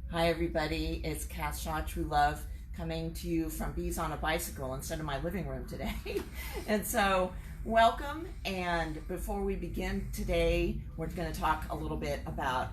Hi everybody, it's Cath Shaw, True Love, coming to you from Beets on a bicycle instead of my living room today. And so, welcome, and before we begin today, we're going to talk a little bit about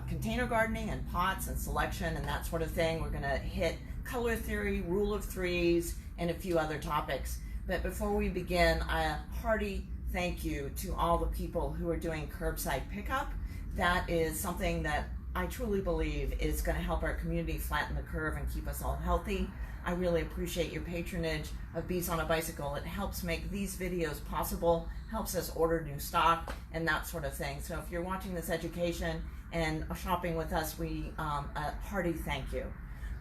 container gardening and pots and selection and that sort of thing. We're going to hit color theory, rule of threes, and a few other topics. But before we begin, a hearty thank you to all the people who are doing curbside pickup. That is something that I truly believe is going to help our community flatten the curve and keep us all healthy. I really appreciate your patronage of Beets on a Bicycle. It helps make these videos possible, helps us order new stock and that sort of thing. So if you're watching this education and shopping with us, a hearty thank you.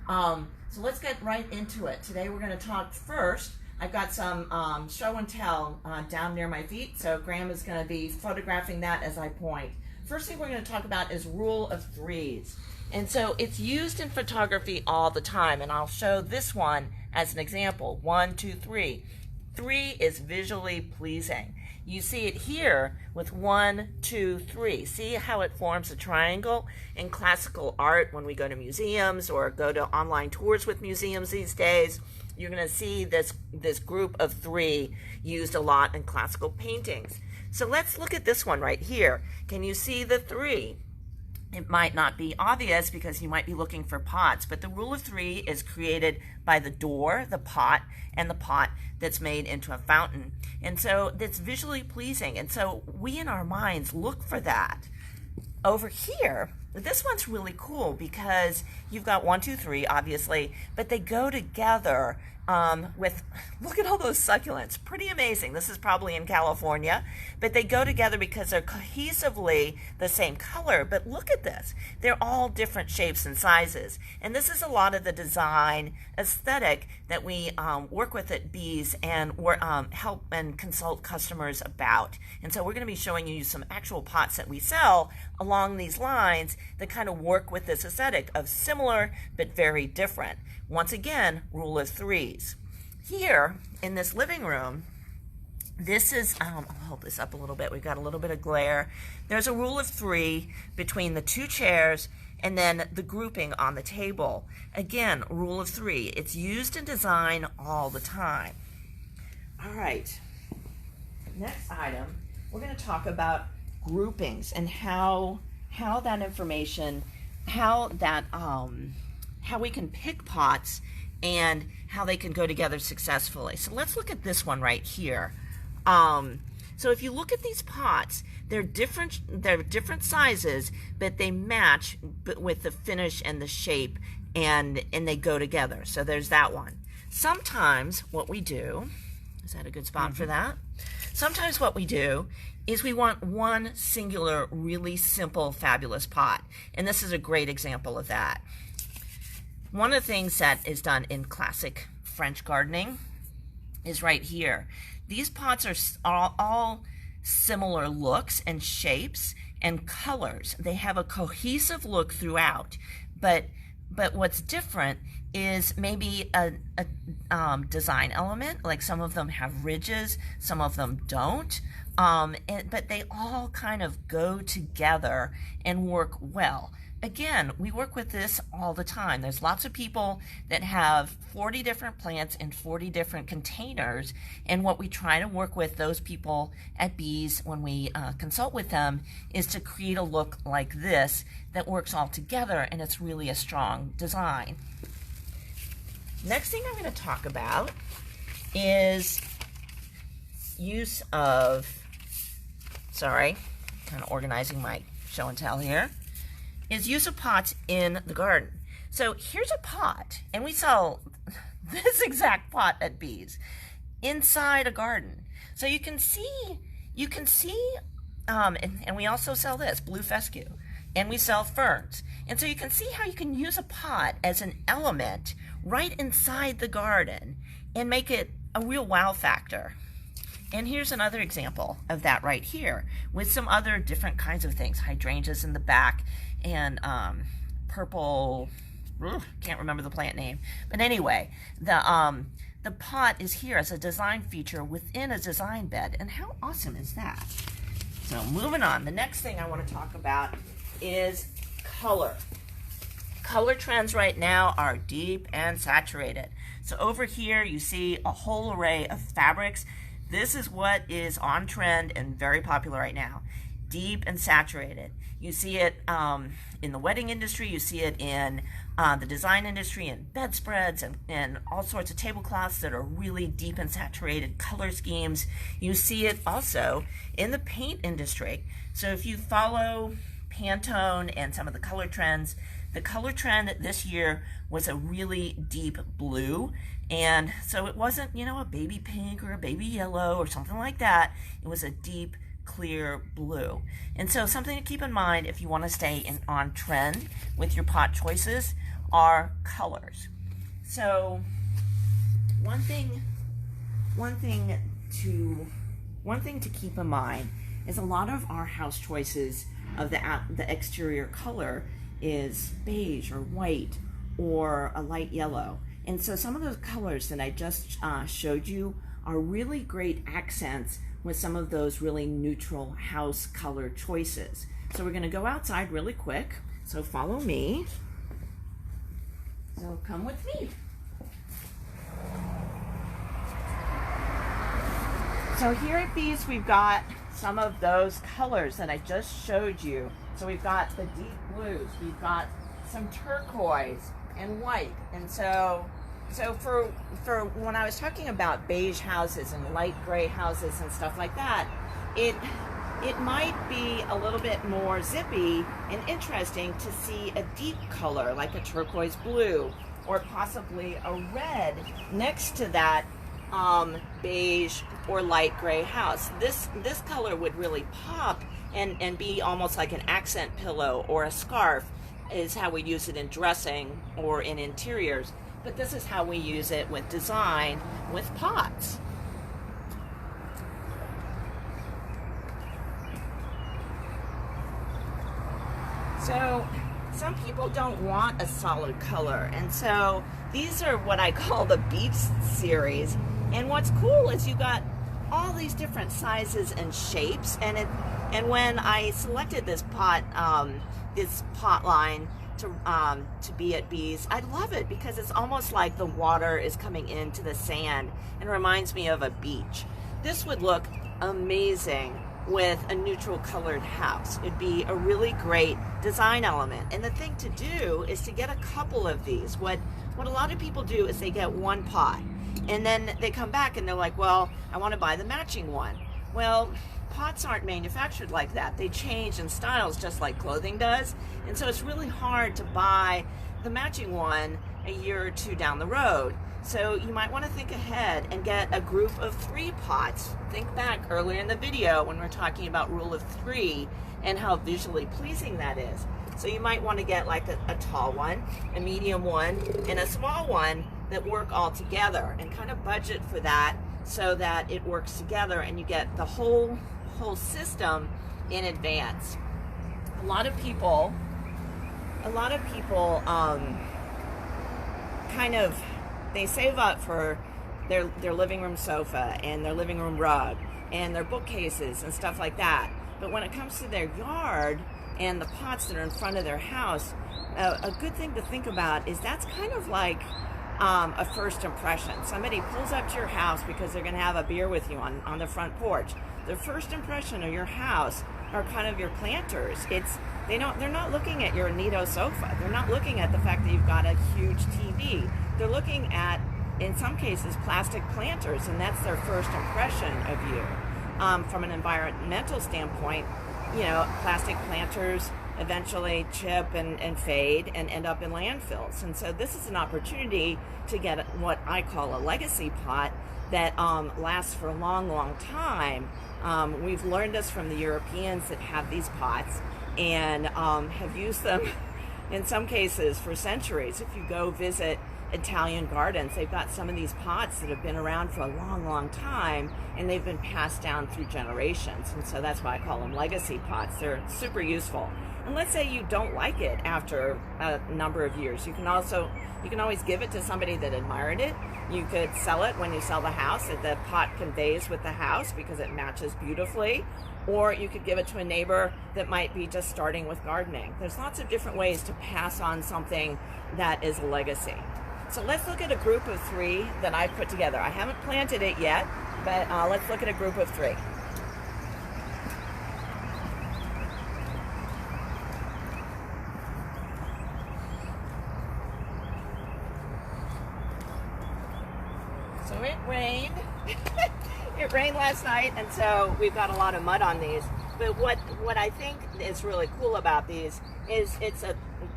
So let's get right into it. Today we're going to talk first. I've got some show and tell down near my feet, so Graham is going to be photographing that as I point. First thing we're going to talk about is rule of threes. And so it's used in photography all the time, and I'll show this one as an example. 1, 2, 3. 3 is visually pleasing. You see it here with 1, 2, 3. See how it forms a triangle? In classical art, when we go to museums or go to online tours with museums these days, you're going to see this group of 3 used a lot in classical paintings. So let's look at this one right here. Can you see the 3? It might not be obvious because you might be looking for pots, but the rule of 3 is created by the door, the pot, and the pot that's made into a fountain. And so that's visually pleasing. And so we in our minds look for that. Over here, this one's really cool because you've got 1, 2, 3, obviously, but they go together with, look at all those succulents. Pretty amazing. This is probably in California, but they go together because they're cohesively the same color. But look at this. They're all different shapes and sizes. And this is a lot of the design aesthetic that we work with at Bees and help and consult customers about. And so we're going to be showing you some actual pots that we sell along these lines that kind of work with this aesthetic of similar but very different. Once again, rule of threes. Here in this living room, this is, I'll hold this up a little bit. We've got a little bit of glare. There's a rule of 3 between the 2 chairs and then the grouping on the table. Again, rule of 3. It's used in design all the time. All right. Next item, we're going to talk about groupings and how that information, how we can pick pots and how they can go together successfully. So let's look at this one right here. So if you look at these pots, they're different sizes, but they match with the finish and the shape, and they go together. So there's that one. Sometimes what we do, is that a good spot for that? Sometimes what we do is we want one singular, really simple, fabulous pot. And this is a great example of that. One of the things that is done in classic French gardening is right here. These pots are all similar looks and shapes and colors. They have a cohesive look throughout, but what's different is maybe a design element, like some of them have ridges, some of them don't, but they all kind of go together and work well. Again, we work with this all the time. There's lots of people that have 40 different plants in 40 different containers, and what we try to work with those people at Bees when we consult with them is to create a look like this that works all together, and it's really a strong design. Next thing I'm going to talk about is use of, kind of organizing my show and tell here, is use of pots in the garden. So here's a pot, and we sell this exact pot at Bees inside a garden. So you can see, and we also sell this, blue fescue, and we sell ferns. And so you can see how you can use a pot as an element right inside the garden and make it a real wow factor. And here's another example of that right here with some other different kinds of things, hydrangeas in the back and purple, can't remember the plant name. But anyway, the pot is here as a design feature within a design bed. And how awesome is that? So moving on, the next thing I want to talk about is color. color trends right now are deep and saturated. So over here you see a whole array of fabrics. This is what is on trend and very popular right now. Deep and saturated. You see it in the wedding industry, you see it in the design industry, and bedspreads and all sorts of tablecloths that are really deep and saturated color schemes. You see it also in the paint industry. So if you follow Pantone and some of the color trends, the color trend this year was a really deep blue. And so it wasn't, you know, a baby pink or a baby yellow or something like that. It was a deep, clear blue. And so something to keep in mind if you want to stay on trend with your pot choices are colors. So one thing to keep in mind is a lot of our house choices of the exterior color is beige or white or a light yellow. And so some of those colors that I just showed you are really great accents with some of those really neutral house color choices. So we're going to go outside really quick. So follow me. So come with me. So here at Beets, we've got some of those colors that I just showed you. So we've got the deep blues, we've got some turquoise and white. And so for when I was talking about beige houses and light gray houses and stuff like that, it might be a little bit more zippy and interesting to see a deep color like a turquoise blue or possibly a red next to that beige or light gray house. This color would really pop and be almost like an accent pillow or a scarf is how we use it in dressing or in interiors. But this is how we use it with design with pots. So some people don't want a solid color, and so these are what I call the Beets series. And what's cool is you got all these different sizes and shapes, and when I selected this pot line to be at Beets, I love it because it's almost like the water is coming into the sand and reminds me of a beach. This would look amazing with a neutral colored house. It'd be a really great design element. And the thing to do is to get a couple of these. What a lot of people do is they get one pot and then they come back and they're like, well, I want to buy the matching one. Well, pots aren't manufactured like that. They change in styles just like clothing does. And so it's really hard to buy the matching one a year or two down the road. So you might want to think ahead and get a group of 3 pots. Think back earlier in the video when we're talking about rule of 3 and how visually pleasing that is. So you might want to get like a tall one, a medium one, and a small one that work all together, and kind of budget for that so that it works together and you get the whole system in advance. A lot of people they save up for their living room sofa and their living room rug and their bookcases and stuff like that. But when it comes to their yard and the pots that are in front of their house, a good thing to think about is that's kind of like a first impression. Somebody pulls up to your house because they're going to have a beer with you on the front porch. The first impression of your house are kind of your planters. They're not looking at your neato sofa. They're not looking at the fact that you've got a huge TV. They're looking at, in some cases, plastic planters, and that's their first impression of you. From an environmental standpoint, you know, plastic planters eventually chip and fade and end up in landfills. And so this is an opportunity to get what I call a legacy pot that lasts for a long, long time. We've learned this from the Europeans that have these pots and have used them in some cases for centuries. If you go visit Italian gardens, they've got some of these pots that have been around for a long, long time, and they've been passed down through generations. And so that's why I call them legacy pots. They're super useful. And And let's say you don't like it after a number of years. You can always give it to somebody that admired it. You could sell it when you sell the house. The pot conveys with the house because it matches beautifully. Or you could give it to a neighbor that might be just starting with gardening. There's lots of different ways to pass on something that is a legacy. So let's look at a group of 3 that I've put together. I haven't planted it yet, but let's look at a group of 3. So it rained. It rained last night, and so we've got a lot of mud on these. But what I think is really cool about these is it's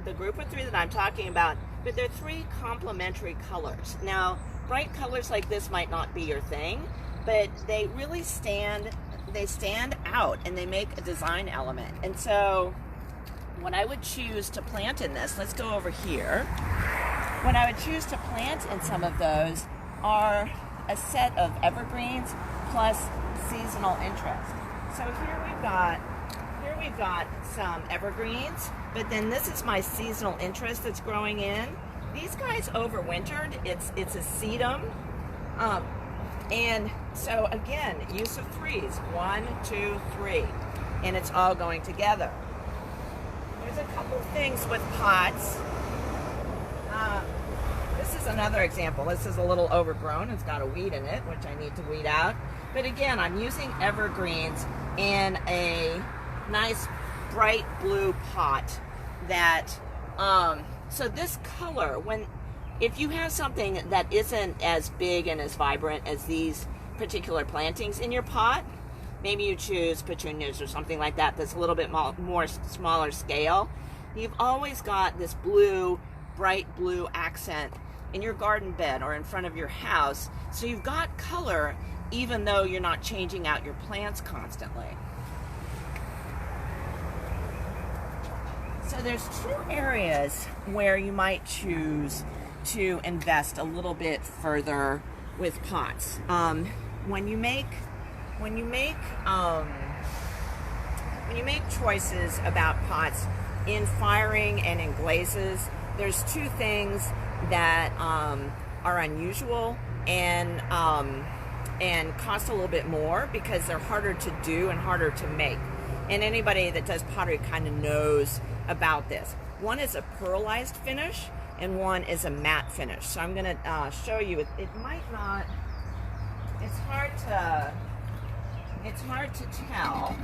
the group of 3 that I'm talking about, but they're 3 complementary colors. Now, bright colors like this might not be your thing, but they really stand out and they make a design element. And so what I would choose to plant in this, let's go over here. What I would choose to plant in some of those are a set of evergreens plus seasonal interest. So here we've got some evergreens, but then this is my seasonal interest that's growing in. These guys overwintered. It's a sedum. And so again, use of 3s. 1, 2, 3. And it's all going together. There's a couple things with pots. This is another example. This is a little overgrown. It's got a weed in it, which I need to weed out. But again, I'm using evergreens in a nice bright blue pot that, so this color, if you have something that isn't as big and as vibrant as these particular plantings in your pot, maybe you choose petunias or something like that that's a little bit more smaller scale, you've always got this blue, bright blue accent in your garden bed or in front of your house. So you've got color even though you're not changing out your plants constantly. So there's 2 areas where you might choose to invest a little bit further with pots. When you make choices about pots in firing and in glazes, there's 2 things that are unusual and cost a little bit more because they're harder to do and harder to make. And anybody that does pottery kind of knows about this. One is a pearlized finish and one is a matte finish. So I'm going to show you. It might not. It's hard to tell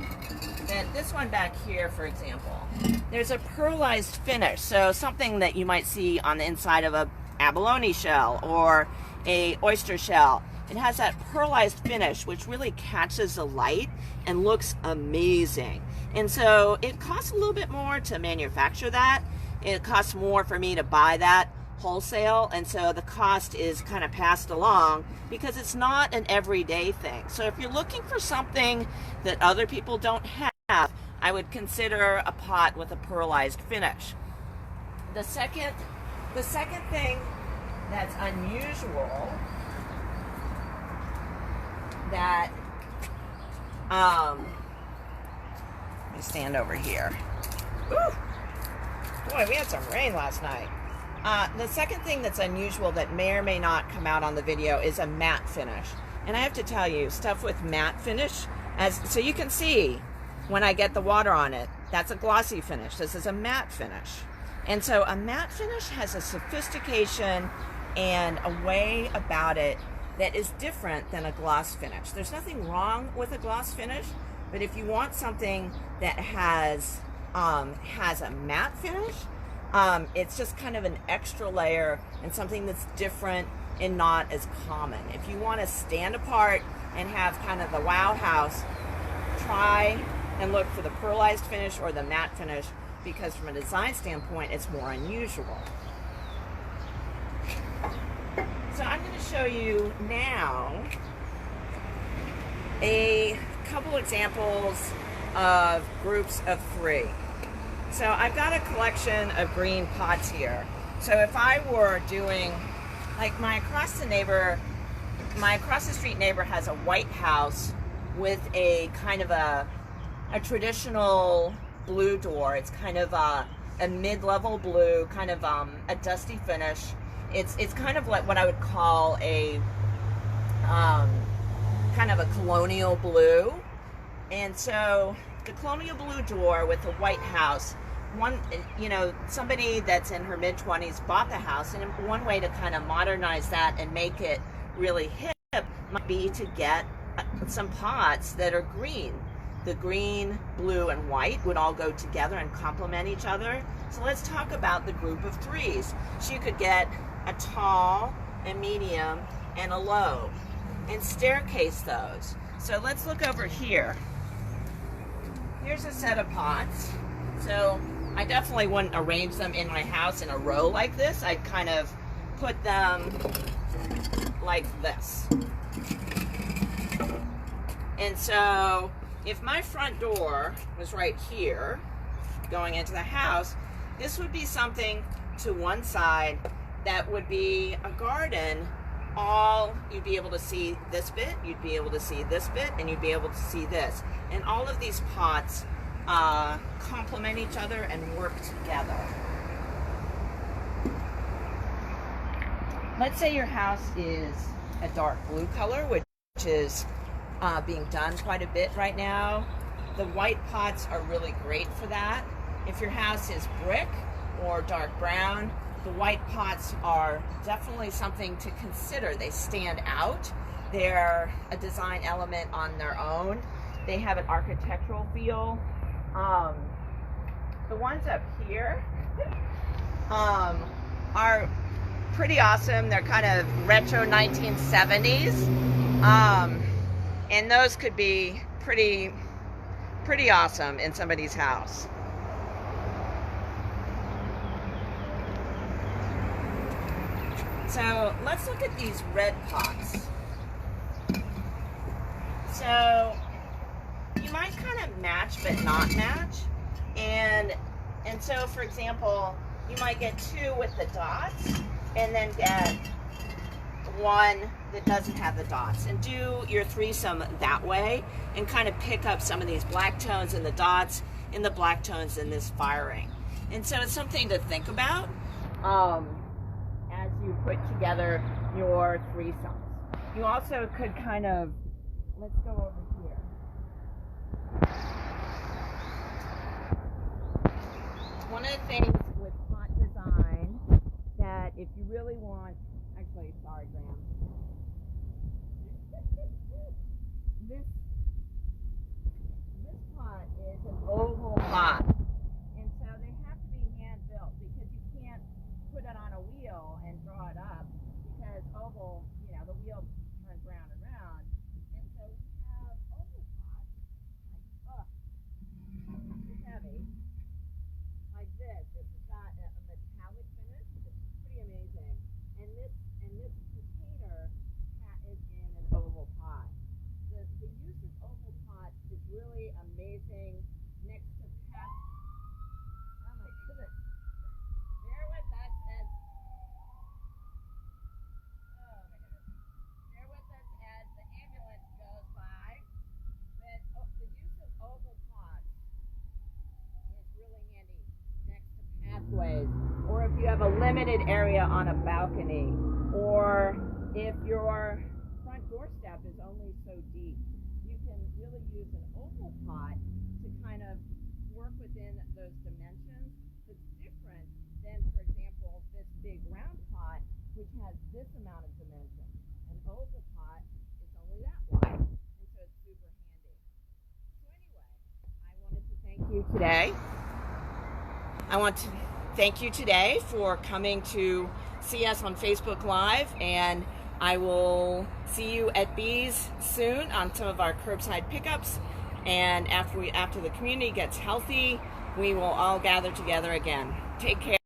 that this one back here, for example, there's a pearlized finish. So something that you might see on the inside of a abalone shell or a oyster shell. It has that pearlized finish, which really catches the light and looks amazing. And so it costs a little bit more to manufacture that. It costs more for me to buy that wholesale, and so the cost is kind of passed along because it's not an everyday thing. So if you're looking for something that other people don't have, I would consider a pot with a pearlized finish. The second thing that's unusual that let me stand over here. Ooh. Boy, we had some rain last night. The second thing that's unusual that may or may not come out on the video is a matte finish. And I have to tell you, stuff with matte finish, so you can see when I get the water on it, that's a glossy finish. This is a matte finish. And so a matte finish has a sophistication and a way about it that is different than a gloss finish. There's nothing wrong with a gloss finish, but if you want something that has a matte finish, it's just kind of an extra layer and something that's different and not as common. If you want to stand apart and have kind of the wow house, try and look for the pearlized finish or the matte finish, because from a design standpoint, it's more unusual. So I'm going to show you now a couple examples of groups of 3. So I've got a collection of green pots here. So if I were doing, like my across the street neighbor has a white house with a kind of a traditional blue door. It's kind of a mid-level blue, kind of a dusty finish. It's kind of like what I would call a kind of a colonial blue. And so the colonial blue door with the white house, somebody that's in her mid-20s bought the house, and one way to kind of modernize that and make it really hip might be to get some pots that are green. The green, blue, and white would all go together and complement each other. So let's talk about the group of threes. So you could get a tall, a medium, and a low, and staircase those. So let's look over here. Here's a set of pots. So I definitely wouldn't arrange them in my house in a row like this. I'd kind of put them like this. And so if my front door was right here, going into the house, this would be something to one side that would be a garden. You'd be able to see this bit, you'd be able to see this bit, and you'd be able to see this. And all of these pots complement each other and work together. Let's say your house is a dark blue color, which is being done quite a bit right now. The white pots are really great for that. If your house is brick or dark brown, the white pots are definitely something to consider. They stand out. They're a design element on their own. They have an architectural feel. The ones up here are pretty awesome. They're kind of retro 1970s. And those could be pretty awesome in somebody's house. So let's look at these red pots. So you might kind of match but not match. And so, for example, you might get two with the dots and then get one that doesn't have the dots, and do your threesome that way and kind of pick up some of these black tones in the dots and the black tones in this firing. And so it's something to think about as you put together your threesomes. You also could kind of, let's go over here. One of the things with pot design that if you really want, actually, sorry, Graham. This pot is an oval pot. And so they have to be hand built because you can't put it on a wheel and draw it up because oval, the wheel turns round and round. And so we have oval pots, it's heavy, like this. This has got a metallic finish. It's pretty amazing. And this container is in an oval pot. The use of oval pots is really amazing next to Cath. Oh my goodness. Bear with us as the ambulance goes by. But the use of oval pots is really handy next to pathways, or if you have a limited area on a balcony, or if your front doorstep is only so deep, you can really use an oval pot to kind of work within those dimensions. It's different than, for example, this big round pot, which has this amount of dimension. An oval pot is only that wide, and so it's super handy. So anyway, I wanted to thank you today. I want to thank you today for coming to see us on Facebook Live, and I will see you at Beets soon on some of our curbside pickups. And after the community gets healthy, we will all gather together again. Take care.